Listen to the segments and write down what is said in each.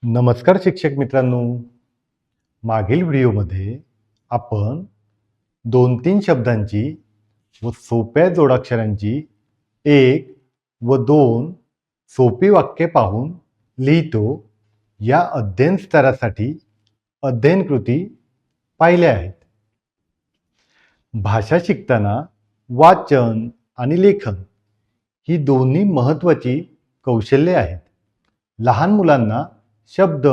नमस्कार शिक्षक मित्रांनो. मागील व्हिडिओमध्ये आपण 2-3 शब्दांची व सोप्या जोडाक्षरांची 1 व 2 सोपी वाक्ये पाहून लिहितो या अध्ययन स्तरासाठी अध्ययन कृती पाहिल्या आहेत. भाषा शिकताना वाचन आणि लेखन ही दोन्ही महत्त्वाची कौशल्ये आहेत. लहान मुलांना शब्द,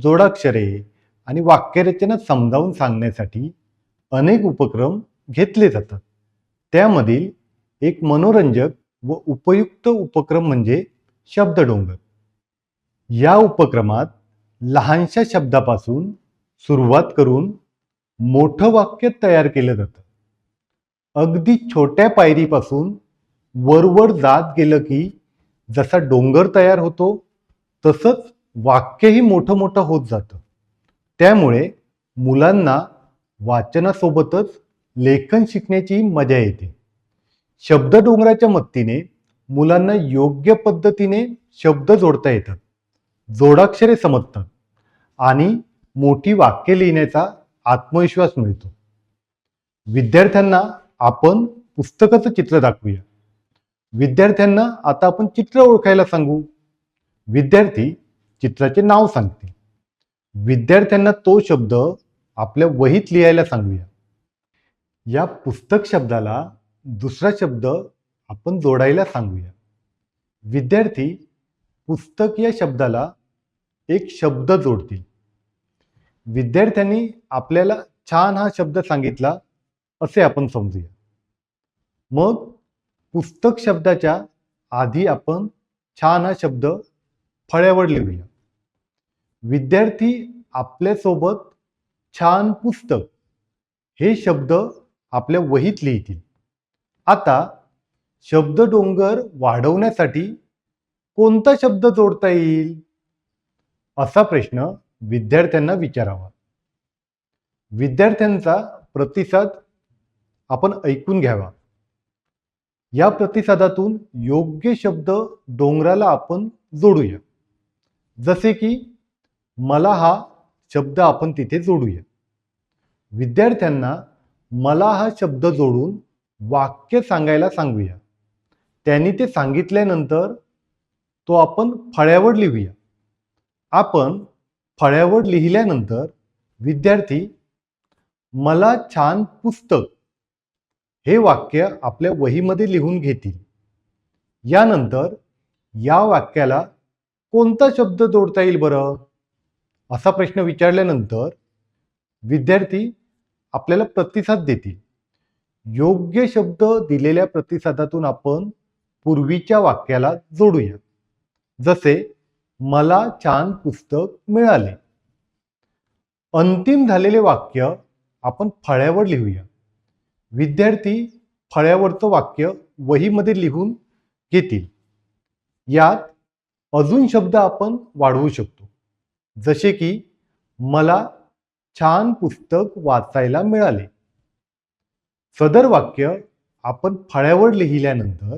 जोडाक्षरे आणि वाक्यरचना समजावून सांगण्यासाठी अनेक उपक्रम घेतले जातात. त्यामधील एक मनोरंजक व उपयुक्त उपक्रम म्हणजे शब्दडोंगर. या उपक्रमात लहानशा शब्दापासून सुरुवात करून मोठं वाक्य तयार केलं जातं. अगदी छोट्या पायरीपासून वरवर जात गेलं की जसा डोंगर तयार होतो तसंच वाक्यही मोठं मोठं होत जातं. त्यामुळे मुलांना वाचनासोबतच लेखन शिकण्याची मजा येते. शब्दडोंगराच्या मदतीने मुलांना योग्य पद्धतीने शब्द जोडता येतात, जोडाक्षरे समजतात आणि मोठी वाक्य लिहिण्याचा आत्मविश्वास मिळतो. विद्यार्थ्यांना आपण पुस्तकाचं चित्र दाखवूया. विद्यार्थ्यांना आता आपण चित्र ओळखायला सांगू. विद्यार्थी चित्राचे नाव सांगतील. विद्यार्थ्यांना तो शब्द आपल्या वहीत लिहायला सांगूया. या पुस्तक शब्दाला दुसरा शब्द आपण जोडायला सांगूया. विद्यार्थी पुस्तक या शब्दाला एक शब्द जोडतील. विद्यार्थ्यांनी आपल्याला छान हा शब्द सांगितला असे आपण समजूया. मग पुस्तक शब्दाच्या आधी आपण छान हा शब्द फळ्यावर लिहूया. विद्यार्थी आपल्यासोबत छान पुस्तक हे शब्द आपल्या वहीत लिहितील. आता शब्दडोंगर वाढवण्यासाठी कोणता शब्द जोडता येईल असा प्रश्न विद्यार्थ्यांना विचारावा. विद्यार्थ्यांचा प्रतिसाद आपण ऐकून घ्यावा. या प्रतिसादातून योग्य शब्द डोंगराला आपण जोडूया. जसे की मला हा शब्द आपण तिथे जोडूया. विद्यार्थ्यांना मला हा शब्द जोडून वाक्य सांगायला सांगूया. त्यांनी ते सांगितल्यानंतर तो आपण फळ्यावर लिहूया. आपण फळ्यावर लिहिल्यानंतर विद्यार्थी मला छान पुस्तक हे वाक्य आपल्या वहीमध्ये लिहून घेतील. यानंतर या वाक्याला कोणता शब्द जोडता येईल बरं असा प्रश्न विचारल्यानंतर विद्यार्थी आपल्याला प्रतिसाद देतील. योग्य शब्द दिलेल्या प्रतिसादातून आपण पूर्वीच्या वाक्याला जोडूया. जसे मला छान पुस्तक मिळाले. अंतिम झालेले वाक्य आपण फळ्यावर लिहूया. विद्यार्थी फळ्यावरचं वाक्य वहीमध्ये लिहून घेतील. यात अजून शब्द आपण वाढवू शकतो. जसे की मला छान पुस्तक वाचायला मिळाले. सदर वाक्य आपण फळ्यावर लिहिल्यानंतर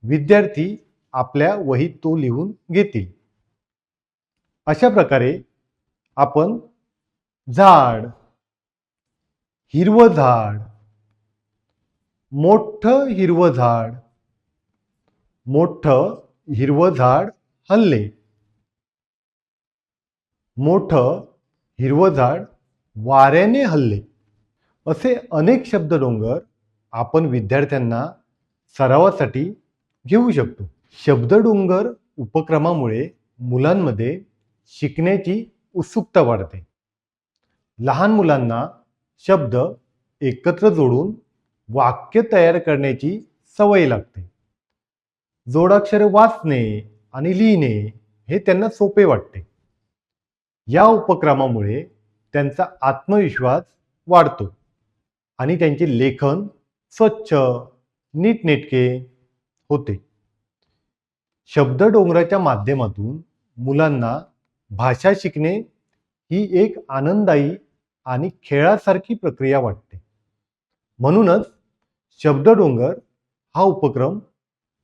विद्यार्थी आपल्या वहीत तो लिहून घेतील. अशा प्रकारे आपण झाड, हिरवं झाड, मोठं हिरवं झाड, मोठं हिरवं झाड हलले, मोठं हिरवं झाड वाऱ्याने हलले असे अनेक शब्दडोंगर आपण विद्यार्थ्यांना सरावासाठी घेऊ शकतो. शब्दडोंगर उपक्रमामुळे मुलांमध्ये शिकण्याची उत्सुकता वाढते. लहान मुलांना शब्द एकत्र जोडून वाक्य तयार करण्याची सवय लागते. जोडाक्षरे वाचणे आणि लिहिणे हे त्यांना सोपे वाटते. या उपक्रमामुळे त्यांचा आत्मविश्वास वाढतो आणि त्यांचे लेखन स्वच्छ, नीटनेटके होते. शब्दडोंगराच्या माध्यमातून मुलांना भाषा शिकणे ही एक आनंददायी आणि खेळासारखी प्रक्रिया वाटते. म्हणूनच शब्दडोंगर हा उपक्रम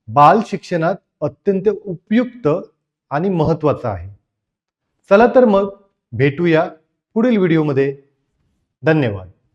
बाल शिक्षणात अत्यंत उपयुक्त आणि महत्त्वाचा आहे. चला तर मग भेटूया पुढील व्हिडिओमध्ये. धन्यवाद.